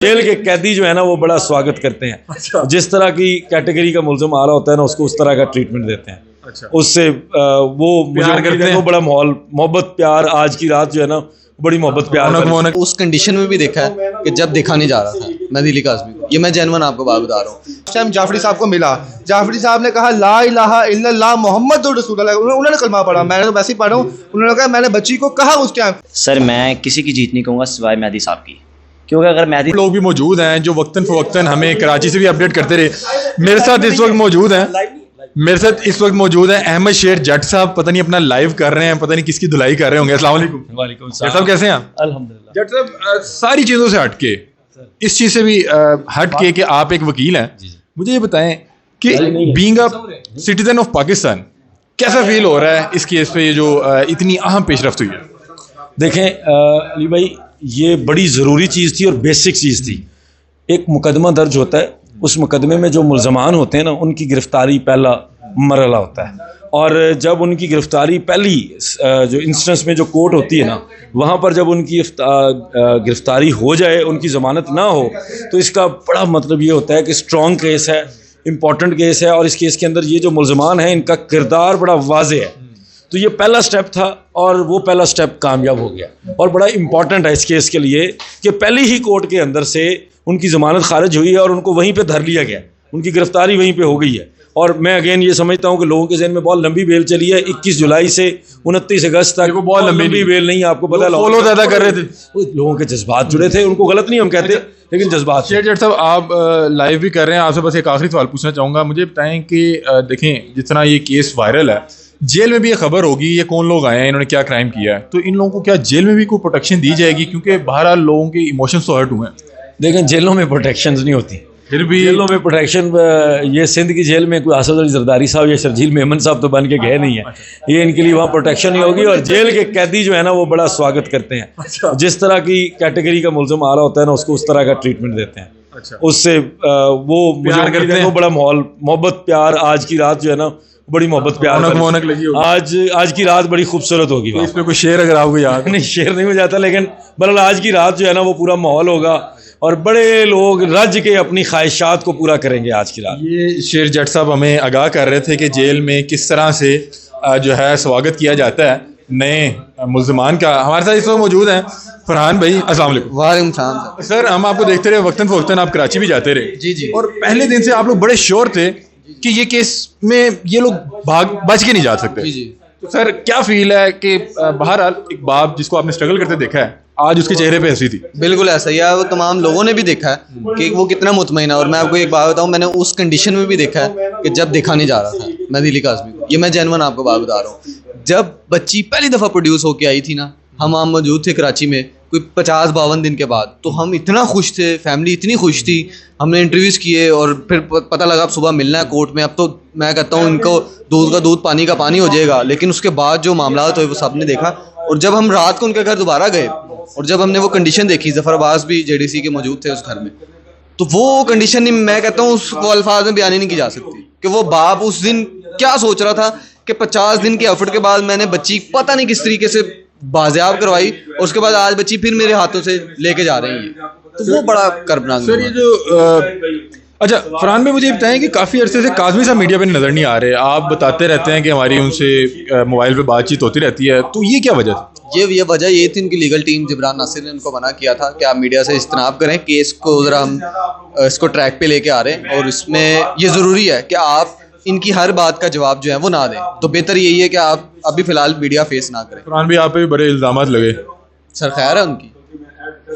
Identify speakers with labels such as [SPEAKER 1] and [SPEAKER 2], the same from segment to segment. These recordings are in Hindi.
[SPEAKER 1] जेल के कैदी जो है ना वो बड़ा स्वागत करते हैं।
[SPEAKER 2] अच्छा।
[SPEAKER 1] जिस तरह की कैटेगरी का मुल्ज़िम आ रहा होता है ना उसको उस तरह का ट्रीटमेंट देते हैं।
[SPEAKER 2] अच्छा।
[SPEAKER 1] उससे वो मुझे
[SPEAKER 2] करते हैं।
[SPEAKER 1] वो बड़ा माहौल मोहब्बत प्यार आज की रात जो है ना बड़ी मोहब्बत प्यार वाली।
[SPEAKER 3] उस कंडीशन में भी देखा है कि जब देखा नहीं जा रहा था मैं दिली काज़मी को, ये मैं जेन्युइन आपको बात बता रहा हूँ।
[SPEAKER 4] उस टाइम जाफरी साहब को मिला, जाफरी साहब ने कहा ला इलाहा इल्लल्लाह मोहम्मद रसूलुल्लाह, उन्होंने कलमा पढ़ा, मैंने तो वैसे ही पढ़ा हूँ। उन्होंने कहा मैंने बच्ची को कहा उस टाइम।
[SPEAKER 5] सर मैं किसी की जीत नहीं कहूँगा सिवाय मेहदी साहब की, क्योंकि अगर मेहदी
[SPEAKER 2] लोग भी मौजूद हैं जो वक्तन फवक्तन हमें कराची से भी अपडेट करते रहे। मेरे साथ इस वक्त मौजूद हैं अहमद शेर जट साहब। पता नहीं अपना लाइव कर रहे हैं, पता नहीं किसकी धुलाई कर रहे होंगे। अस्सलाम वालेकुम।
[SPEAKER 1] वालेकुम
[SPEAKER 2] जट साहब कैसे हैं आप?
[SPEAKER 1] अल्हम्दुलिल्लाह।
[SPEAKER 2] जट साहब सारी चीज़ों से हट के, इस चीज़ से भी हट के कि आप एक वकील हैं, मुझे ये बताएं कि being a citizen of Pakistan कैसा फील हो रहा है इस केस पे, ये जो इतनी अहम पेशरफ्त हुई है?
[SPEAKER 1] देखें अली भाई, ये बड़ी ज़रूरी चीज़ थी और बेसिक चीज़ थी। एक मुकदमा दर्ज होता है, उस मुकदमे में जो मुल्ज़मान होते हैं ना उनकी गिरफ़्तारी पहला मरहला होता है, और जब उनकी गिरफ़्तारी पहली जो इंस्टेंस में जो कोर्ट होती है ना वहाँ पर जब उनकी गिरफ़्तारी हो जाए, उनकी ज़मानत ना हो, तो इसका बड़ा मतलब ये होता है कि स्ट्रॉन्ग केस है, इम्पॉर्टेंट केस है, और इस केस के अंदर ये जो मुल्ज़मान हैं इनका किरदार बड़ा वाज़ेह है। तो ये पहला स्टेप था और वो पहला स्टेप कामयाब हो गया, और बड़ा इम्पॉर्टेंट है इस केस के लिए कि पहले ही कोर्ट के अंदर से उनकी ज़मानत खारिज हुई है और उनको वहीं पे धर लिया गया, उनकी गिरफ़्तारी वहीं पे हो गई है। और मैं अगेन ये समझता हूँ कि लोगों के ज़हन में बहुत लंबी बेल चली है, 21 जुलाई से 29 अगस्त तक
[SPEAKER 2] बहुत लंबी
[SPEAKER 1] बेल नहीं है। आपको पता है
[SPEAKER 2] फॉलो ज़्यादा कर रहे थे,
[SPEAKER 1] लोगों के जज्बात जुड़े थे, उनको गलत नहीं हम कहते, लेकिन जज्बात।
[SPEAKER 2] शेर जट साहब आप लाइव भी कर रहे हैं, आपसे बस एक आखिरी सवाल पूछना चाहूँगा। मुझे बताएं कि देखें जितना ये केस वायरल है, जेल में भी ये खबर होगी ये कौन लोग आए हैं, इन्होंने क्या क्राइम किया है, तो इन लोगों को क्या जेल में भी कोई प्रोटेक्शन दी जाएगी? क्योंकि बहरहाल लोगों के इमोशंस तो हर्ट हुए हैं।
[SPEAKER 1] देखें जेलों में प्रोटेक्शन नहीं होती,
[SPEAKER 2] फिर भी
[SPEAKER 1] जेलों में प्रोटेक्शन, ये सिंध की जेल में कोई आसद अली जरदारी साहब या शर्जील मेमन साहब तो बन के गए नहीं है, ये इनके लिए वहाँ प्रोटेक्शन नहीं होगी। और जेल के कैदी जो है ना वो बड़ा स्वागत करते हैं। जिस तरह की कैटेगरी का मुल्ज़िम आ रहा होता है ना उसको उस तरह का ट्रीटमेंट देते हैं।
[SPEAKER 2] अच्छा।
[SPEAKER 1] उससे वो मुझे
[SPEAKER 2] करते हैं।
[SPEAKER 1] वो बड़ा माहौल मोहब्बत प्यार आज की रात जो है ना बड़ी मोहब्बत प्यार
[SPEAKER 2] रौनक लगी होगी।
[SPEAKER 1] आज की रात बड़ी खूबसूरत होगी।
[SPEAKER 2] इस पे कोई शेर अगर आपको याद
[SPEAKER 1] नहीं, शेर नहीं हो जाता, लेकिन बहरहाल आज की रात जो है ना वो पूरा माहौल होगा और बड़े लोग रज के अपनी ख्वाहिशात को पूरा करेंगे आज की रात।
[SPEAKER 2] ये शेर जट साहब हमें आगाह कर रहे थे कि जेल में किस तरह से जो है स्वागत किया जाता है नए मुल्ज़मान का। हमारे साथ इस वक्त मौजूद हैं फरहान भाई। अस्सलाम वालेकुम।
[SPEAKER 3] वालेकुम सलाम
[SPEAKER 2] सर, हम आपको देखते रहे वक्तन फवक्तन, आप कराची भी जाते रहे।
[SPEAKER 3] जी जी।
[SPEAKER 2] और पहले दिन से आप लोग बड़े श्योर थे कि ये केस में ये लोग बच के नहीं जा सकते।
[SPEAKER 3] जी जी।
[SPEAKER 2] तो सर क्या फील है कि बहरहाल एक बाप जिसको आपने स्ट्रगल करते देखा है, आज उसके चेहरे पे हंसी थी?
[SPEAKER 3] बिल्कुल ऐसा ही है, वो तमाम लोगों ने भी देखा है कि वो कितना मुतमईन है। और मैं आपको एक बात बताऊं, मैंने उस कंडीशन में भी देखा है कि जब देखा नहीं जा रहा था मैं दिली काज़मी को, ये मैं जेन्युइन आपको बात बता रहा हूँ। जब बच्ची पहली दफ़ा प्रोड्यूस होके आई थी ना, हम मौजूद थे कराची में कोई 50-52 दिन के बाद, तो हम इतना खुश थे, फैमिली इतनी खुश थी, हमने इंटरव्यूज़ किए और फिर पता लगा अब सुबह मिलना है कोर्ट में। अब तो मैं कहता हूँ इनको दूध का दूध पानी का पानी हो जाएगा। लेकिन उसके बाद जो मामला हुए वो सब ने देखा, और जब हम रात को उनके घर दोबारा गए और जब हमने वो कंडीशन देखी, ज़फ़र अब्बास भी JDC के मौजूद थे उस घर में, तो वो कंडीशन नहीं, मैं कहता हूँ उसको अल्फाज में बयान ही नहीं की जा सकती कि वो बाप उस दिन क्या सोच रहा था कि 50 दिन के एफर्ट के बाद मैंने बच्ची पता नहीं किस तरीके से बाजियाब करवाई, और उसके बाद आज बच्ची फिर मेरे हाथों से लेके जा रही है। तो वो बड़ा कर्बनाक।
[SPEAKER 2] सर ये जो अच्छा फरहान भाई, मुझे बताएं कि काफ़ी अरसे से काज़मी साहब मीडिया पे नज़र नहीं आ रहे। आप बताते रहते हैं कि हमारी उनसे मोबाइल पे बातचीत होती रहती है, तो ये क्या वजह थी?
[SPEAKER 3] ये वजह ये थी, उनकी लीगल टीम जिब्रान नासिर ने उनको मना किया था कि आप मीडिया से इज्तनाब करें, केस को ज़रा हम इसको ट्रैक पे लेके आ रहे हैं और इसमें ये ज़रूरी है कि आप इनकी हर बात का जवाब जो है वो ना दें। तो बेहतर यही है कि आप अभी फ़िलहाल मीडिया फेस ना करें।
[SPEAKER 2] फरहान भाई आप पे भी बड़े इल्ज़ाम लगे।
[SPEAKER 3] सर खैर है उनकी?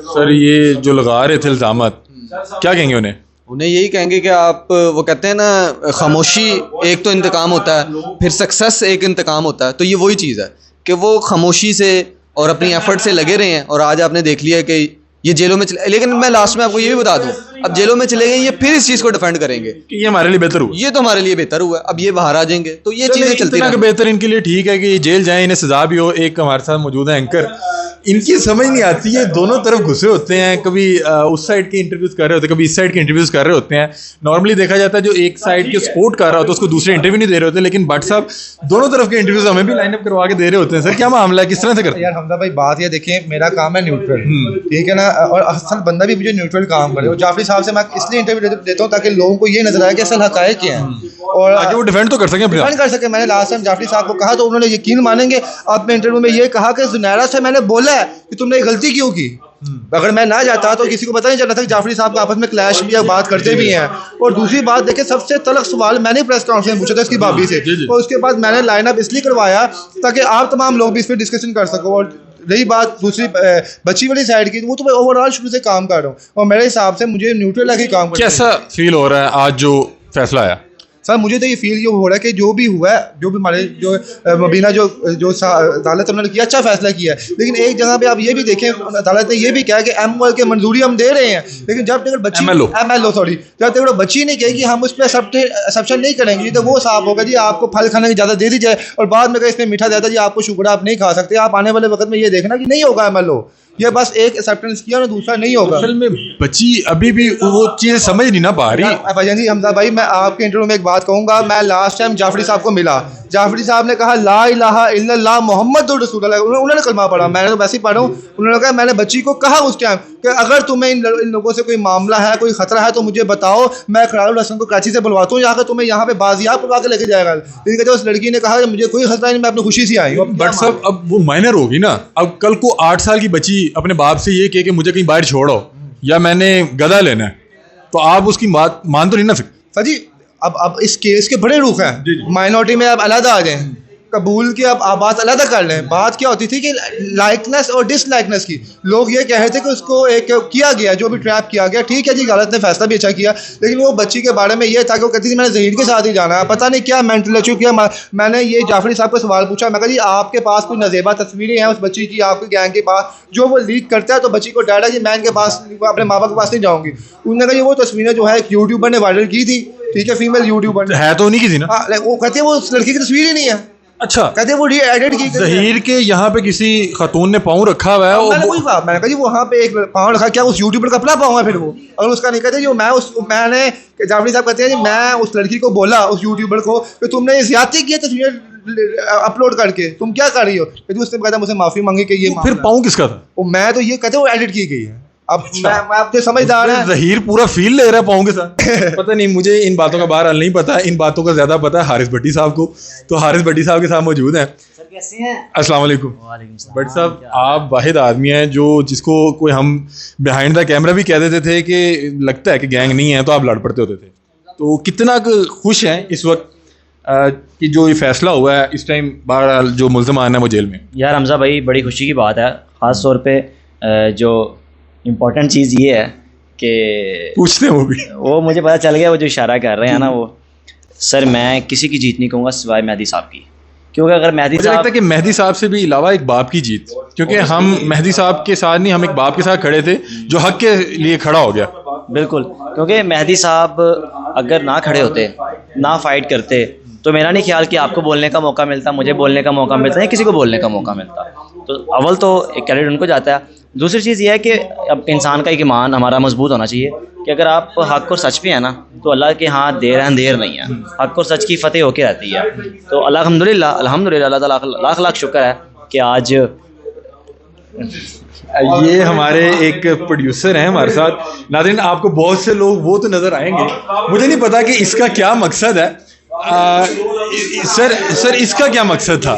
[SPEAKER 2] सर ये जो लगा रहे थे इल्ज़ाम, क्या कहेंगे उन्हें?
[SPEAKER 3] उन्हें यही कहेंगे कि आप, वो कहते हैं ना खामोशी एक तो इंतकाम होता है, फिर सक्सेस एक इंतकाम होता है। तो ये वही चीज़ है कि वो खामोशी से और अपनी एफर्ट से लगे रहे हैं, और आज आपने देख लिया कि ये जेलों में लेकिन मैं लास्ट में आपको ये भी बता दूं, अब जेलों में चले गए, ये फिर इस चीज़ को डिफेंड करेंगे
[SPEAKER 2] कि ये हमारे लिए बेहतर हुआ।
[SPEAKER 3] ये तो हमारे लिए बेहतर हुआ, अब ये बाहर आ जाएंगे तो ये चीज़ें चलती
[SPEAKER 2] इतना कि
[SPEAKER 3] रहेंगी।
[SPEAKER 2] बेहतर इनके लिए ठीक है कि ये जेल जाएं, इन्हें सजा भी हो। एक हमारे साथ मौजूद है एंकर, इनकी समझ नहीं आती है, दोनों तरफ घुसे होते हैं, कभी उस साइड के इंटरव्यूज कर रहे होते हैं, कभी इस साइड के इंटरव्यूज कर रहे होते हैं। नॉर्मली देखा जाता है जो एक साइड के सपोर्ट कर रहा होता है उसको दूसरे इंटरव्यू नहीं दे रहे होते, लेकिन भट्ट साहब दोनों तरफ के इंटरव्यूज हमें भी लाइनअप करवा के दे रहे होते हैं। सर क्या मामला है, किस तरह से करते हैं?
[SPEAKER 4] यार हमजा भाई बात ये देखिए, मेरा काम है न्यूट्रल, ठीक है ना, और असल बंदा भी मुझे न्यूट्रल काम करे। और जाफरी साहब से मैं इसलिए इंटरव्यू देता हूँ ताकि लोगों को ये नजर आए कि असल हकायक क्या है और
[SPEAKER 2] आगे वो डिफेंड तो कर सकें अपने आप।
[SPEAKER 4] डिफेंड कर सके। मैंने लास्ट टाइम जाफरी साहब को कहा तो उन्होंने यकीन मानेंगे, अपने इंटरव्यू में ये कहा कि जुनैरा से मैंने बोला है कि तुमने गलती क्यों की। अगर मैं ना जाता तो किसी को पता नहीं चलता था कि जाफरी साहब का आपस में क्लैश भी है, बात करते भी हैं। और दूसरी बात देखिए, सबसे तलख सवाल मैंने प्रेस कॉन्फ्रेंस में पूछा था इसकी भाभी से, और उसके बाद मैंने लाइनअप इसलिए करवाया ताकि आप तमाम लोग भी इस पर डिस्कशन कर सको। और रही बात दूसरी बच्ची वाली साइड की, वो तो मैं ओवरऑल शुरू से काम कर रहा हूँ और मेरे हिसाब से मुझे न्यूट्रल है कि काम करना
[SPEAKER 2] कैसा फील हो रहा है आज जो फैसला आया?
[SPEAKER 4] सर मुझे तो ये फील ये हो रहा है कि जो भी हुआ है, जो भी हमारे जो मुबीना जो अदालत उन्होंने किया, अच्छा फैसला किया है। लेकिन एक जगह पे आप ये भी देखें, अदालत ने ये भी कहा कि एमओएल के मंजूरी हम दे रहे हैं, लेकिन जब तक बच्ची एमएलओ सॉरी जब तक बच्ची नहीं कहेगी हम उस पर एक्सेप्शन नहीं करेंगे, तो वो साफ होगा जी आपको फल खाने की इजाज़त दे दी जाए और बाद में कहीं इसमें मीठा देता जी आपको शुगर आप नहीं खा सकते। आप आने वाले वक्त में ये देखना कि नहीं होगा एमएलओ, ये बस एक एक्सेप्टेंस किया और दूसरा नहीं होगा।
[SPEAKER 2] असल में बच्ची अभी भी वो चीज़ें समझ नहीं ना पा रही।
[SPEAKER 4] भाईजान जी, हमजा भाई, मैं आपके इंटरव्यू में एक बात कहूँगा। मैं लास्ट टाइम जाफरी साहब को मिला, जाफरी साहब ने कहा ला इलाहा इल्लल्लाह मुहम्मदुर रसूलुल्लाह, उन्होंने कलमा पढ़ा, मैंने तो वैसे ही पढ़ा हूँ। उन्होंने कहा, मैंने बच्ची को कहा उस टाइम कि अगर तुम्हें इन लोगों से कोई मामला है, कोई खतरा है तो मुझे बताओ, मैं करारुल हसन को कराची से बुलवाता हूँ, यहाँ तुम्हें यहाँ पे बाजियाब करवा के लेके जाएगा। लेकिन कहते उस लड़की ने कहा कि मुझे कोई खतरा नहीं, मैं अपनी खुशी से आई हूँ।
[SPEAKER 2] बट साहब अब वो माइनर होगी ना, अब कल को 8 साल की बच्ची अपने बाप से ये कहे कि मुझे कहीं बाहर छोड़ो या मैंने गधा लेना है, तो आप उसकी बात मान तो नहीं ना सकते।
[SPEAKER 4] सर जी अब इस केस के बड़े रुख हैं, माइनॉरिटी में अब अलग आ जाए, कबूल की अब आवाज़ अलग कर लें। बात क्या होती थी कि लाइकनेस और डिसलाइकनेस की, लोग ये कह रहे थे कि उसको एक किया गया, जो भी ट्रैप किया गया, ठीक है जी, गलत ने फैसला भी अच्छा किया, लेकिन वो बच्ची के बारे में ये था कि वो कहती थी मैंने जहीर के साथ ही जाना है, पता नहीं क्या मेंटल इशू किया। मैंने ये जाफरी साहब को सवाल पूछा, मैं कहा जी आपके पास कोई नज़ेबा तस्वीरें हैं उस बच्ची की आपके गैंग के पास, जो वो लीक करता है तो बच्ची को डाटा जी मैं इनके पास अपने माँ बाप के पास नहीं जाऊँगी। उन्होंने कहा वो तस्वीरें जो है एक यूट्यूबर ने वायरल की थी, ठीक है, फीमेल यूट्यूबर
[SPEAKER 2] है तो नहीं की थी ना।
[SPEAKER 4] वो कहते हैं वो उस लड़की की तस्वीर ही नहीं है।
[SPEAKER 2] अच्छा,
[SPEAKER 4] कहते हैं वो री-एडिट की
[SPEAKER 2] जहीर के यहाँ पे किसी खातून ने पाँव रखा हुआ है।
[SPEAKER 4] मैंने वही कहा, मैंने कहा जी वहाँ पे एक पाँव रखा, क्या उस यूट्यूबर का अपना पाँव है फिर वो? अगर उसका नहीं कहते जो मैंने जाफरी साहब कहते हैं जी मैं उस लड़की को बोला, उस यूट्यूबर को, कि तुमने ज्यादती की है तस्वीर अपलोड करके, तुम क्या कर रही हो? फिर उसने कहता मुझे माफी मांगी कि ये
[SPEAKER 2] फिर पाँव किसका था?
[SPEAKER 4] मैं तो ये कहते वो एडिट की गई है। अब मैं आपके समझदार है,
[SPEAKER 2] जहीर पूरा फील ले रहा है पाँव के साथ। पता नहीं, मुझे इन बातों का बहरहाल नहीं पता, इन बातों का ज्यादा पता है हारिस भट्टी साहब को। तो हारिस भट्टी साहब के साथ मौजूद हैं।
[SPEAKER 5] सर कैसे हैं?
[SPEAKER 2] अस्सलाम वालेकुम। भट्टी साहब, आप वाहिद आदमी हैं जो जिसको कोई हम बिहाइंड द कैमरा भी कह देते थे कि लगता है कि गैंग नहीं है, तो आप लड़ पड़ते होते थे। तो कितना खुश हैं इस वक्त कि जो ये फैसला हुआ है इस टाइम, बहरहाल जो मुल्ज़मान है वो जेल में?
[SPEAKER 5] यार हमजा भाई, बड़ी खुशी की बात है, ख़ास तौर पे जो इम्पोर्टेंट चीज़ ये है कि
[SPEAKER 2] पूछते हैं
[SPEAKER 5] वो मुझे पता चल गया, वो जो इशारा कर रहे हैं ना वो। सर मैं किसी की जीत नहीं कहूँगा सिवाय मेहदी साहब की, क्योंकि अगर मेहदी
[SPEAKER 2] मुझे लगता है कि मेहदी साहब से भी अलावा एक बाप की जीत, क्योंकि हम मेहदी साहब के साथ नहीं, हम एक बाप के साथ खड़े थे जो हक के लिए खड़ा हो गया।
[SPEAKER 5] बिल्कुल, क्योंकि मेहदी साहब अगर ना खड़े होते, ना फाइट करते, तो मेरा नहीं ख्याल कि आपको बोलने का मौका मिलता, मुझे बोलने का मौका मिलता, या किसी को बोलने का मौका मिलता। तो अव्वल तो एक क्रेडिट उनको जाता है। दूसरी चीज़ ये है कि अब इंसान का एक ईमान हमारा मजबूत होना चाहिए कि अगर आप हक और सच पे हैं ना, तो अल्लाह के हाथ देर है अंधेर नहीं है, हक और सच की फतेह होके रहती है। तो अल्हम्दुलिल्लाह अल्लाह ताला लाख लाख शुक्र है कि आज
[SPEAKER 2] ये हमारे एक प्रोड्यूसर हैं हमारे साथ। नाज़रीन, आपको बहुत से लोग वो तो नज़र आएंगे, मुझे नहीं पता कि इसका क्या मकसद है। सर इसका क्या मकसद था?